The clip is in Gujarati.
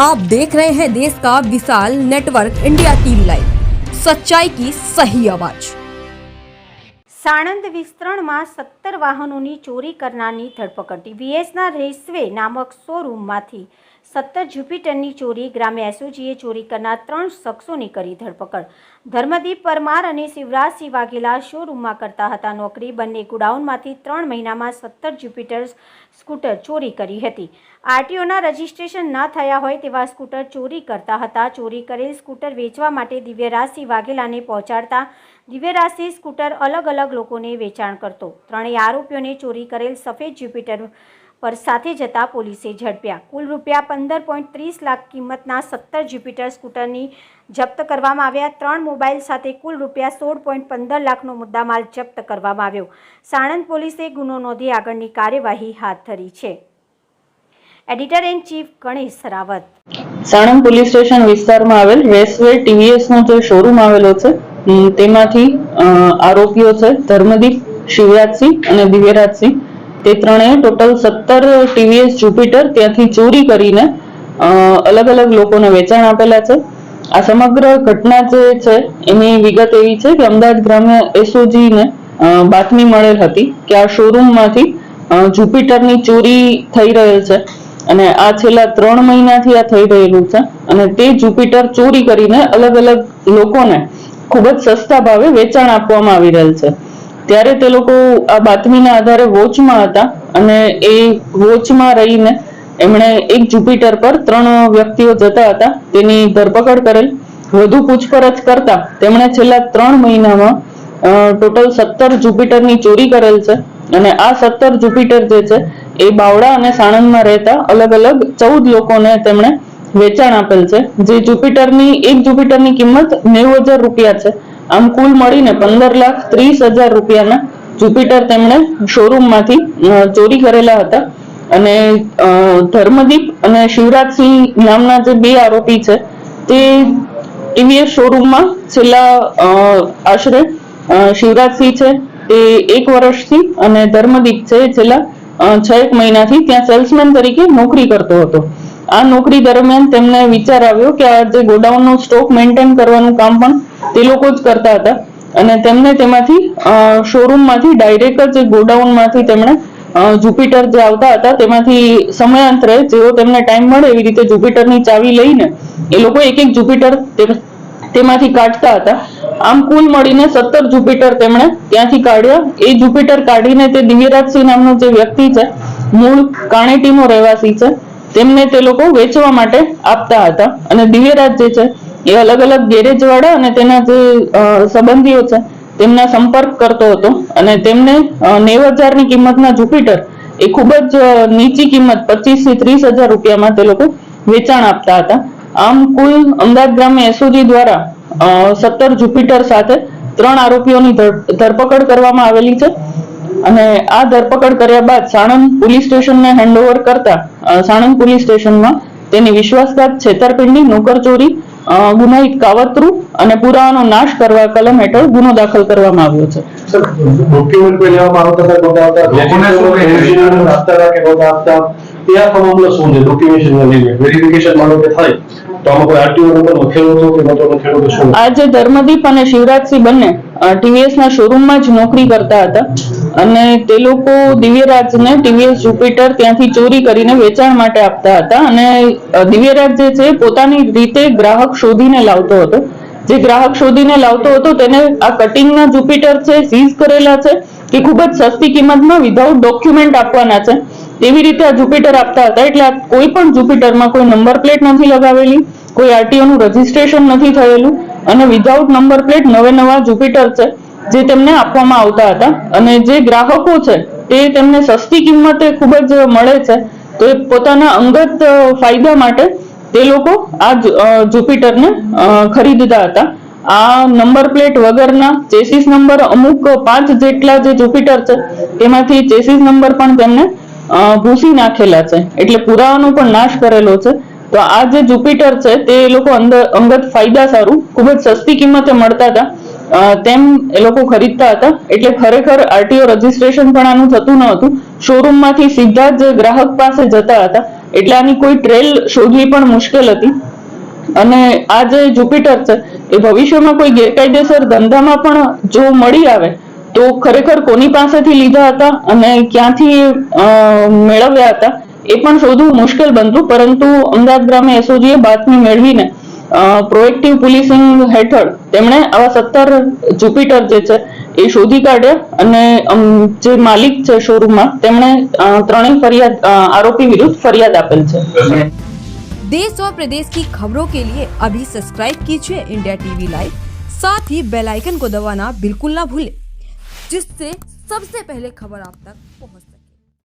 आप देख रहे हैं देश का विशाल नेटवर्क इंडिया टीवी लाइव, सच्चाई की सही आवाज। સાણંદ વિસ્તરણમાં 17 વાહનોની ચોરી કરનારની ધરપકડ। ટીવીએસના રેસવે નામક શોરૂમમાંથી 17 જ્યુપિટરની ચોરી ગ્રામે એસઓજીએ ચોરી કરનાર 3 શખ્સોની કરી ધરપકડ। ધર્મદીપ પરમાર અને શિવરાજસિંહ વાઘેલા શોરૂમમાં કરતા હતા નોકરી। બંને ગોડાઉનમાંથી 3 મહિનામાં 17 જ્યુપિટર સ્કૂટર ચોરી કરી હતી। આરટીઓના રજીસ્ટ્રેશન ન થયા હોય તેવા સ્કૂટર ચોરી કરતા હતા। ચોરી કરેલ સ્કૂટર વેચવા માટે દિવ્યરાજસિંહ વાઘેલાને પહોંચાડતા દિવ્યરાજસિંહ સ્કૂટર અલગ અલગ લોકોને વેચાણ કરતો। ત્રણેય આરોપીઓને ચોરી કરેલ સફેદ જ્યુપિટર પર સાથે જતા પોલીસે ઝડપ્યા। કુલ રૂપિયા 15.30 લાખ કિંમતના 17 જ્યુપિટર સ્કૂટરની જપ્ત કરવામાં આવ્યા। 3 મોબાઈલ સાથે કુલ રૂપિયા 16.15 લાખનો મુદ્દામાલ જપ્ત કરવામાં આવ્યો। સાણંદ પોલીસે ગુનો નોંધી આગળની કાર્યવાહી હાથ ધરી છે। Editor in chief Ganesh Rawat. Sanand police station વિસ્તારમાં આવેલ રેસવે ટીવીએસ નો જે શોરૂમ આવેલો છે તેમાંથી આરોપીઓ છે ધર્મદીપ, શિવરાજસિંહ અને દિવ્યરાજસિંહ, તે ત્રણેય ટોટલ 17 ટીવીએસ જ્યુપિટર ત્યાંથી ચોરી કરીને અલગ અલગ લોકોને વેચાણ આપેલા છે। આ સમગ્ર ઘટના જે છે એની વિગત એવી છે કે અમદાવાદ ગ્રામ્ય એસઓજીને બાતમી મળેલ હતી કે આ શોરૂમમાંથી જ્યુપિટરની ચોરી થઈ રહેલ છે અને આ છેલ્લા 3 મહિનાથી આ થઈ રહેલું છે અને તે જ્યુપિટર ચોરી કરીને અલગ અલગ લોકોને ખૂબ જ સસ્તા ભાવે વેચાણ આપવામાં આવી રહેલ છે। ત્યારે તે લોકો આ બાતમીના આધારે વોચમાં હતા અને એ વોચમાં રહીને એમણે એક જ્યુપિટર પર 3 વ્યક્તિઓ જતા હતા તેની ધરપકડ કરેલ। વધુ પૂછપરછ કરતા તેમણે છેલ્લા 3 મહિનામાં ટોટલ 17 જ્યુપિટરની ચોરી કરેલ છે અને આ 17 જ્યુપિટર જે છે એ બાવડા અને સાણંદમાં રહેતા અલગ અલગ 14 લોકોને તેમણે વેચાણ આપેલ છે। જે એક જ્યુપિટરની કિંમત 90,000 રૂપિયા છે। આમ કુલ મળીને 15,30,000 રૂપિયાના જ્યુપિટર તેમણે શોરૂમમાંથી ચોરી કરેલા હતા અને ધર્મદીપ અને શિવરાજસિંહ નામના જે 2 આરોપી છે તે ટીવીએસ શોરૂમમાં છેલ્લા આશરે શિવરાજસિંહ છે તે 1 વર્ષથી અને ધર્મદીપ છે છેલ્લા 6 મહિનાથી ત્યાં સેલ્સમેન તરીકે નોકરી કરતો હતો। આ નોકરી દરમિયાન તેમને વિચાર આવ્યો કે આ જે ગોડાઉનનો સ્ટોક મેન્ટેન કરવાનું કામ પણ તે લોકો જ કરતા હતા અને તેમને તેમાંથી શોરૂમમાંથી ડાયરેક્ટ જ ગોડાઉનમાંથી તેમણે જ્યુપિટર જે આવતા હતા તેમાંથી સમયાંતરે જેવો તેમને ટાઈમ મળે એવી રીતે જ્યુપિટરની ચાવી લઈને એ લોકો એક જ્યુપિટર તેમાંથી કાઢતા હતા। આમ કુલ મળીને 17 જ્યુપિટર તેમણે ત્યાંથી કાઢ્યા। એ જ્યુપિટર કાઢીને તે દિવ્યરાજસિંહ નામનો જે વ્યક્તિ છે મૂળ કાણેટીનો રહેવાસી છે તેમને તે લોકો વેચવા માટે આપતા હતા અને દિવ્યરાજ જે છે એ અલગ અલગ ગેરેજ વાળા અને તેના જે સંબંધીઓ છે તેમના સંપર્ક કરતો હતો અને તેમને 90,000 ની કિંમતના જ્યુપિટર એ ખૂબ જ નીચી કિંમત 25,000 થી 30,000 રૂપિયામાં તે લોકો વેચાણ આપતા હતા। આમ કુલ અમદાવાદ ગ્રામ્ય એસઓજી દ્વારા 17 જ્યુપિટર સાથે 3 આરોપીઓની ધરપકડ કરવામાં આવેલી છે અને આ ધરપકડ કર્યા બાદ સાણંદ પોલીસ સ્ટેશનને હેન્ડઓવર કરતા સાણંદ પોલીસ સ્ટેશનમાં તેની વિશ્વાસઘાત, છેતરપિંડી, નોકરચોરી, ગુનાહિત કાવતરું અને પુરાવાનો નાશ કરવા કલમ હેઠળ ગુનો દાખલ કરવામાં આવ્યો છે। ડોક્યુમેન્ટ કોઈ લેવામાં આવતા હતા લોકોને શું છે ડોક્યુમેન્ટેશન લઈને વેરિફિકેશન માનો કે થાય તો આમાં કોઈ આરટીઓ નંબર લખેલો હતો કે નતો લખેલો કે શું? આજે ધર્મદીપ અને શિવરાજસિંહ બંને ટીવીએસ ના શોરૂમમાં જ નોકરી કરતા હતા અને તે લોકો દિવ્યરાજને ટીવીએસ જ્યુપિટર ત્યાંથી ચોરી કરીને વેચાણ માટે આપતા હતા અને દિવ્યરાજ જે છે પોતાની રીતે ગ્રાહક શોધીને લાવતો હતો। જે ગ્રાહક શોધીને લાવતો હતો તેને આ કટિંગના જ્યુપિટર છે સીઝ કરેલા છે કે ખૂબ જ સસ્તી કિંમતમાં વિધાઉટ ડોક્યુમેન્ટ આપવાના છે તેવી રીતે આ જ્યુપિટર આપતા હતા। એટલે કોઈ પણ જ્યુપિટરમાં કોઈ નંબર પ્લેટ નથી લગાવેલી, કોઈ આરટીઓ નું રજીસ્ટ્રેશન નથી થયેલું અને વિધાઉટ નંબર પ્લેટ નવા જ્યુપિટર છે જે તેમને આપવામાં આવતા હતા અને જે ગ્રાહકો છે તે તેમને સસ્તી કિંમતે ખૂબ જ મળે છે તો એ પોતાના અંગત ફાયદા માટે તે લોકો આ જ્યુપિટરને ખરીદતા હતા। આ નંબર પ્લેટ વગરના ચેસીસ નંબર અમુક 5 જેટલા જે જ્યુપિટર છે તેમાંથી ચેસીસ નંબર પણ તેમને ભૂસી નાખેલા છે એટલે પુરાવાનો પણ નાશ કરેલો છે। તો આ જે જ્યુપિટર છે તે લોકો અંગત ફાયદા સારું ખૂબ જ સસ્તી કિંમતે મળતા હતા તેમ એ લોકો ખરીદતા હતા। એટલે ખરેખર આરટીઓ રજીસ્ટ્રેશન પણ આનું થતું ન હતું, શોરૂમમાંથી સીધા જ ગ્રાહક પાસે જતા હતા એટલે આની કોઈ ટ્રેલ શોધવી પણ મુશ્કેલ હતી. અને આ જે જુપિટર છે એ ભવિષ્યમાં કોઈ ગેરકાયદેસર ધંધામાં પણ જો મળી આવે તો ખરેખર કોની પાસેથી લીધા હતા અને ક્યાંથી મેળવ્યા હતા એ પણ શોધવું મુશ્કેલ બનતું. પરંતુ અમદાવાદ ગ્રામે એસઓજીએ બાતમી મેળવીને પ્રોએક્ટિવ પોલીસિંગ હેઠળ તેમણે આવા 17 જુપિટર જે છે એ શોધી કાઢ્યા અને જે માલિક છે શોરૂમમાં તેમણે ત્રણેય આરોપી વિરુદ્ધ ફરિયાદ આપેલ છે. देश और प्रदेश की खबरों के लिए अभी सब्सक्राइब कीजिए इंडिया टीवी लाइव, साथ ही बेल आइकन को दबाना बिल्कुल ना भूलें, जिससे सबसे पहले खबर आप तक पहुंचे।